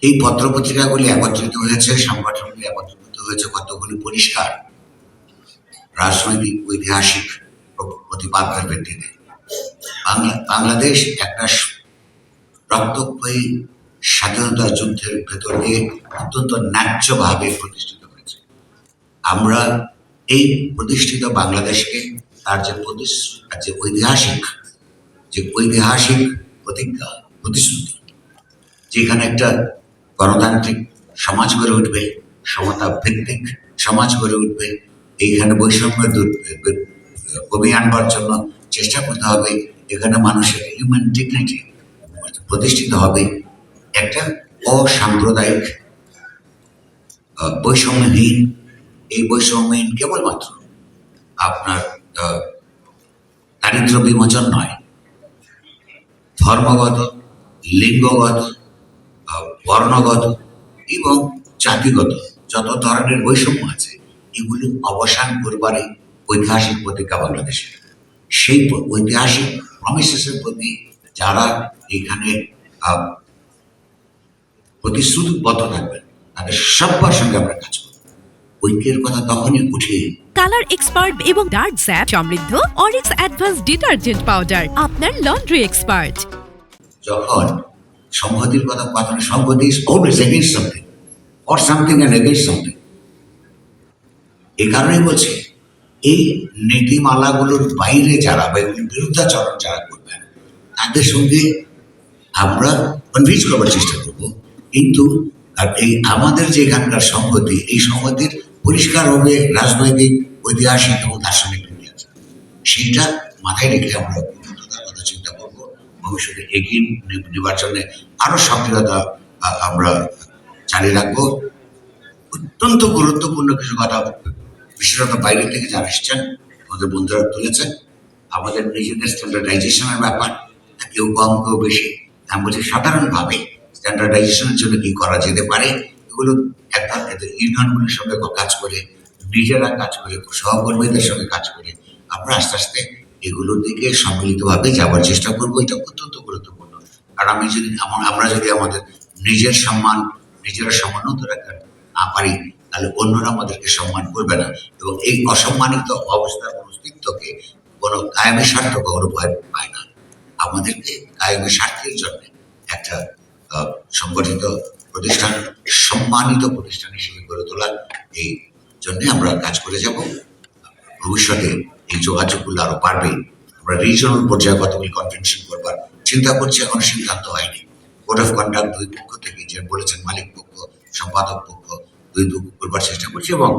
এই পত্রপত্রিকাগুলি একত্রিত হয়েছে, সংগঠনগুলি একত্রিত হয়েছে কতগুলি পরিষ্কার রাজনৈতিক ঐতিহাসিক প্রতিপাদ্যের ভিত্তিতে। বাংলাদেশ একটা রক্তক্ষয়ী স্বাধীনতা যুদ্ধের ভেতর দিয়ে অত্যন্ত ন্যায্যভাবে প্রতিষ্ঠিত হয়েছে। আমরা এই প্রতিষ্ঠিত বাংলাদেশকে তার যে ঐতিহাসিক প্রতিজ্ঞা প্রতিশ্রুতি, যেখানে একটা গণতান্ত্রিক সমাজ গড়ে উঠবে, সমতা ভিত্তিক সমাজ গড়ে উঠবে, এইখানে বৈষম্য কমিয়ে আনবার জন্য চেষ্টা করতে হবে, এখানে মানুষের হিউম্যান ডিগনিটি প্রতিষ্ঠিত হবে, একটা অসাম্প্রদায়িক বৈষম্যহীন, এই বৈষম্যহীন কেবলমাত্র আপনার দারিদ্র বিমোচন নয়, ধর্মগত, লিঙ্গগত, বর্ণগত এবং জাতিগত যত ধরনের বৈষম্য আছে এগুলি অবসান করবারই ঐতিহাসিক প্রতিজ্ঞা বাংলাদেশের। সেই ঐতিহাসিক প্রমিসেসের প্রতি যারা এখানে প্রতিশ্রুতিবদ্ধ থাকবেন তাদের সবার সঙ্গে আমরা কাজ করব। ঐক্যের কথা তখনই উঠে। কালার এক্সপার্ট এবং ডার্ক স্যাপ সমৃদ্ধ অরিক্স অ্যাডভান্স ডিটারজেন্ট পাউডার, আপনার লন্ড্রি এক্সপার্ট। যখন সংহতির কথা সংহতি is always against something or something and against something. এই কারণেই বলছে এই নীতিমালাগুলোর বাইরে যারা বা এগুলির বিরুদ্ধাচরণ যারা করবেন তাদের সঙ্গে আমরা কনভিন্স করবার চেষ্টা করব। কিন্তু এই আমাদের যে এখানকার সংহতি, এই সংহতির পরিষ্কারভাবে রাজনৈতিক, ঐতিহাসিক এবং দার্শনিক দিক আছে, সেইটা মাথায় রেখে আমরা উন্নততার কথা চিন্তা করব। ভবিষ্যতে এগিয়ে নেবার জন্য আরো সক্রিয়তা আমরা চালিয়ে রাখবো। অত্যন্ত গুরুত্বপূর্ণ কিছু কথা বিশেষত বাইরে থেকে যারা এসছেন আমাদের বন্ধুরা তুলেছেন, আমাদের নিজেদের স্ট্যান্ডার্ডাইজেশনের ব্যাপার, কেউ কম কেউ বেশি। আমি বলছি সাধারণভাবে স্ট্যান্ডার্ডাইজেশনের জন্য কি করা যেতে পারে, এগুলো একটা ইউনিয়নগুলির সঙ্গে কাজ করে, নিজেরা কাজ করে, সহকর্মীদের সঙ্গে কাজ করে আমরা আস্তে আস্তে এগুলোর দিকে সম্মিলিতভাবে যাওয়ার চেষ্টা করবো। এটা অত্যন্ত গুরুত্বপূর্ণ। আর আমরা যদি আমাদের নিজের সম্মান নিজেরা সমুন্নত রাখতে না পারি তাহলে অন্যরা আমাদেরকে সম্মান করবে না, এবং এই অসম্মানিত অবস্থার অস্তিত্বকে কোনো কায়েমি স্বার্থ কখনো ভয় পায় না। আমাদেরকে কায়েমি স্বার্থের জন্য একটা সংগঠিত প্রতিষ্ঠান, সম্মানিত প্রতিষ্ঠান হিসেবে গড়ে তোলার এই জন্যে আমরা কাজ করে যাব। ভবিষ্যতে এই যোগাযোগগুলো আরো বাড়বে। আমরা রিজনাল পর্যায়ে কতগুলি কনভেনশন করবার চিন্তা করছি, এখনো সিদ্ধান্ত হয়নি। কোড অফ কন্ডাক্ট দুই পক্ষ থেকে যে বলেছেন, মালিক পক্ষ, সম্পাদক পক্ষ, দুই করবার চেষ্টা করছি, এবং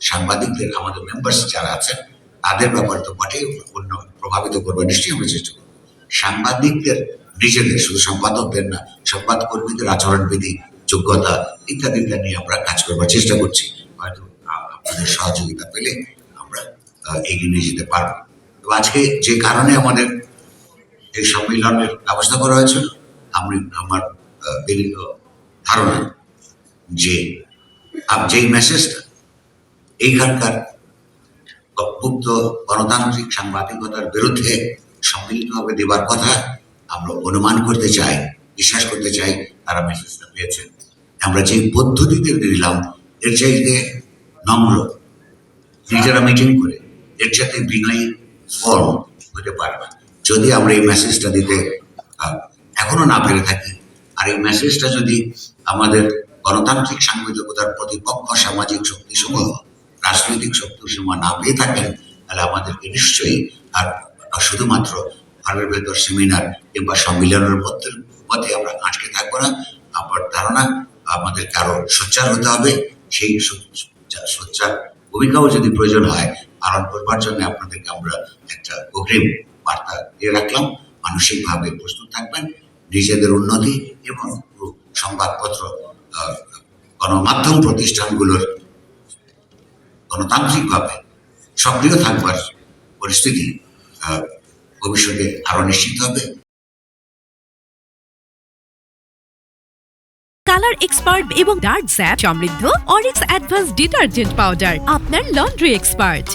সাংবাদিকদের আমাদের মেম্বার্স যারা আছেন তাদের ব্যাপারে তো বটেই প্রভাবিত করবার নিশ্চয়ই আমরা চেষ্টা করব। সাংবাদিকদের নিজেদের, শুধু সম্পাদকদের না, সংবাদকর্মীদের আচরণবিধি, যোগ্যতা ইত্যাদি নিয়ে আমরা কাজ করবার চেষ্টা করছি। হয়তো আপনাদের সহযোগিতা পেলে আমরা এগিয়ে নিয়ে যেতে পারবো। তো আজকে যে কারণে আমাদের এই সম্মেলনের ব্যবস্থা করা হয়েছিল, আমার বিনীত ধারণা যে যেই মেসেজটা এইখানকার মুক্ত গণতান্ত্রিক সাংবাদিকতার বিরুদ্ধে সম্মিলিতভাবে দেবার কথা আমরা অনুমান করতে চাই, বিশ্বাস করতে চাই তারা মেসেজটা পেয়েছেন। আমরা যে পদ্ধতিতে দিলাম এর চাইতে নম্র, নিজেরা মিটিং করে এর চাইতে বিনয়ী ফর্ম হতে পারবে। যদি আমরা এই মেসেজটা দিতে এখনো না পেরে থাকি, আর এই মেসেজটা যদি আমাদের গণতান্ত্রিক সাংবাদিকতার প্রতিপক্ষ সামাজিক শক্তিসমূহ, রাজনৈতিক শক্তিসমূহ না পেয়ে থাকেন, তাহলে আমাদেরকে নিশ্চয়ই আর শুধুমাত্র ঘরের ভেতর সেমিনার কিংবা সম্মিলনের মধ্যে আমরা আটকে থাকবো না। আমার ধারণা আমাদেরকে আরো সোচ্চার হতে হবে। সেই সোচ্চার ভূমিকাও যদি প্রয়োজন হয় পালন করবার জন্য আপনাদেরকে আমরা একটা অগ্রিম বার্তা দিয়ে রাখলাম। মানসিকভাবে প্রস্তুত থাকবেন, নিজেদের উন্নতি এবং সংবাদপত্র, গণমাধ্যম প্রতিষ্ঠানগুলোর গণতান্ত্রিকভাবে সক্রিয় থাকবার পরিস্থিতি ভবিষ্যতে আরো নিশ্চিত হবে। কালার এক্সপার্ট এবং ডার্ক স্যাপ সমৃদ্ধ অরিক্স অ্যাডভান্স ডিটারজেন্ট পাউডার, আপনার লন্ড্রি এক্সপার্ট।